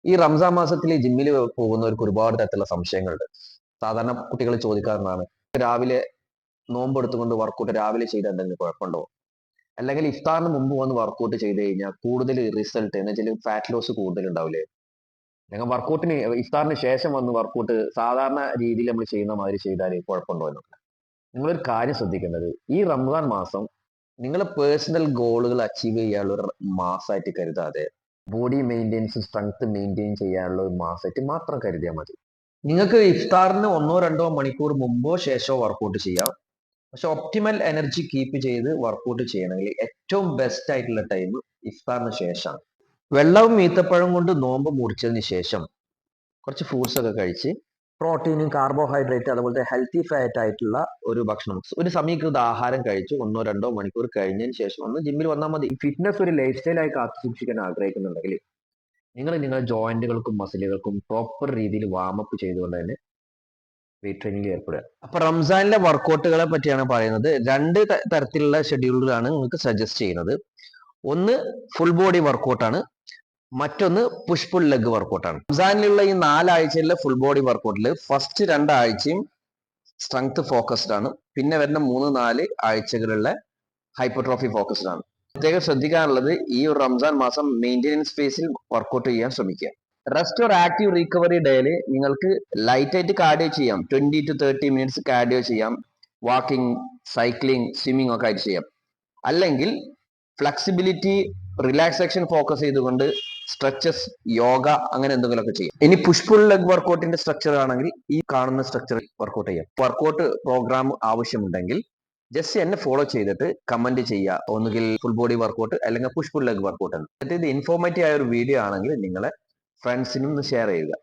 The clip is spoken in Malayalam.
ഈ റംസാൻ മാസത്തിൽ ജിമ്മിൽ പോകുന്നവർക്ക് ഒരുപാട് തരത്തിലുള്ള സംശയങ്ങളുണ്ട്. സാധാരണ കുട്ടികൾ ചോദിക്കാറുള്ളതാണ്. രാവിലെ നോമ്പ് എടുത്തുകൊണ്ട് വർക്കൗട്ട് രാവിലെ ചെയ്താൽ എന്തെങ്കിലും കുഴപ്പമുണ്ടോ? അല്ലെങ്കിൽ ഇഫ്താറിന് മുമ്പ് വന്ന് വർക്കൗട്ട് ചെയ്ത് കഴിഞ്ഞാൽ കൂടുതൽ റിസൾട്ട് എന്ന് വെച്ചാൽ ഫാറ്റ് ലോസ് കൂടുതൽ ഉണ്ടാവില്ലേ? അല്ലെങ്കിൽ വർക്കൗട്ടിന് ഇഫ്താറിന് ശേഷം വന്ന് വർക്കൗട്ട് സാധാരണ രീതിയിൽ നമ്മൾ ചെയ്യുന്ന മാതിരി ചെയ്താൽ കുഴപ്പമുണ്ടോ എന്നൊക്കെ. നിങ്ങളൊരു കാര്യം ശ്രദ്ധിക്കേണ്ടത്, ഈ റംസാൻ മാസം നിങ്ങളെ പേഴ്സണൽ ഗോളുകൾ അച്ചീവ് ചെയ്യാനുള്ള ഒരു മാസമായിട്ട് കരുതാതെ ബോഡി മെയിൻ്റെനൻസ് സ്ട്രെങ്ത് മെയിൻറ്റെയിൻ ചെയ്യാനുള്ള ഒരു മാസമായിട്ട് മാത്രം കരുതിയാൽ മതി. നിങ്ങൾക്ക് ഇഫ്താറിന് 1-2 മണിക്കൂർ മുമ്പോ ശേഷമോ വർക്കൗട്ട് ചെയ്യാം. പക്ഷെ ഒപ്റ്റിമൽ എനർജി കീപ്പ് ചെയ്ത് വർക്കൗട്ട് ചെയ്യണമെങ്കിൽ ഏറ്റവും ബെസ്റ്റ് ആയിട്ടുള്ള ടൈം ഇഫ്താറിന് ശേഷമാണ്. വെള്ളവും ഈത്തപ്പഴം കൊണ്ട് നോമ്പ് മുറിച്ചതിന് ശേഷം കുറച്ച് ഫ്രൂട്ട്സ് ഒക്കെ കഴിച്ച് പ്രോട്ടീനും കാർബോഹൈഡ്രേറ്റ് അതുപോലത്തെ ഹെൽത്തി ഫാറ്റ് ആയിട്ടുള്ള ഒരു ഭക്ഷണം, ഒരു സമീകൃത ആഹാരം കഴിച്ച് 1-2 മണിക്കൂർ കഴിഞ്ഞതിന് ശേഷം ഒന്ന് ജിമ്മിൽ വന്നാൽ മതി. ഫിറ്റ്നസ് ഒരു ലൈഫ് സ്റ്റൈലായി കാത്തു സൂക്ഷിക്കാൻ ആഗ്രഹിക്കുന്നുണ്ടെങ്കിൽ നിങ്ങളുടെ ജോയിന്റുകൾക്കും മസിലുകൾക്കും പ്രോപ്പർ രീതിയിൽ വാമപ്പ് ചെയ്തുകൊണ്ട് തന്നെ വെയിറ്റ് ട്രെയിനിങ്ങിൽ ഏർപ്പെടുക. അപ്പൊ റംസാനിലെ വർക്കൗട്ടുകളെ പറ്റിയാണ് പറയുന്നത്. 2 തരത്തിലുള്ള ഷെഡ്യൂളുകളാണ് നിങ്ങൾക്ക് സജസ്റ്റ് ചെയ്യുന്നത്. ഒന്ന് ഫുൾ ബോഡി വർക്കൗട്ടാണ്, മറ്റൊന്ന് പുഷ് പുൾ ലെഗ് വർക്കൗട്ടാണ്. റംസാനിലുള്ള ഈ 4 ആഴ്ചയിലെ ഫുൾ ബോഡി വർക്കൗട്ടിൽ ഫസ്റ്റ് 2 ആഴ്ചയും സ്ട്രെങ്ത് ഫോക്കസ്ഡ് ആണ്. പിന്നെ വരുന്ന 3-4 ആഴ്ചകളിലുള്ള ഹൈപ്പർട്രോഫി ഫോക്കസ്ഡ് ആണ്. പ്രത്യേകം ശ്രദ്ധിക്കാനുള്ളത്, ഈ ഒരു റംസാൻ മാസം മെയിൻ്റെനൻസ് ഫേസിൽ വർക്കൗട്ട് ചെയ്യാൻ ശ്രമിക്കുക. റെസ്റ്റ് ഓർ ആക്റ്റീവ് റിക്കവറി ഡേയിൽ നിങ്ങൾക്ക് ലൈറ്റ് ആയിട്ട് കാർഡിയോ ചെയ്യാം. 20 to 30 മിനിറ്റ്സ് കാർഡിയോ ചെയ്യാം. വാക്കിംഗ്, സൈക്ലിംഗ്, സ്വിമ്മിംഗ് ഒക്കെ ആയിട്ട് ചെയ്യാം. അല്ലെങ്കിൽ ഫ്ലെക്സിബിലിറ്റി, റിലാക്സേഷൻ ഫോക്കസ് ചെയ്തുകൊണ്ട് സ്ട്രെച്ചസ്, യോഗ അങ്ങനെ എന്തെങ്കിലുമൊക്കെ ചെയ്യാം. ഇനി പുഷ് പുൾ ലെഗ് വർക്കൗട്ടിന്റെ സ്ട്രക്ചർ ആണെങ്കിൽ ഈ കാണുന്ന സ്ട്രക്ചർ വർക്കൗട്ട് ചെയ്യാം. വർക്കൗട്ട് പ്രോഗ്രാം ആവശ്യമുണ്ടെങ്കിൽ ജസ്റ്റ് എന്നെ ഫോളോ ചെയ്തിട്ട് കമന്റ് ചെയ്യുക. ഒന്നുകിൽ ഫുൾ ബോഡി വർക്കൗട്ട് അല്ലെങ്കിൽ പുഷ് പുൾ ലെഗ് വർക്കൗട്ട് എന്ന്. എന്നിട്ട് ഇത് ഇൻഫോർമേറ്റീവ് ആയ ഒരു വീഡിയോ ആണെങ്കിൽ നിങ്ങളെ ഫ്രണ്ട്സിനും ഷെയർ ചെയ്യുക.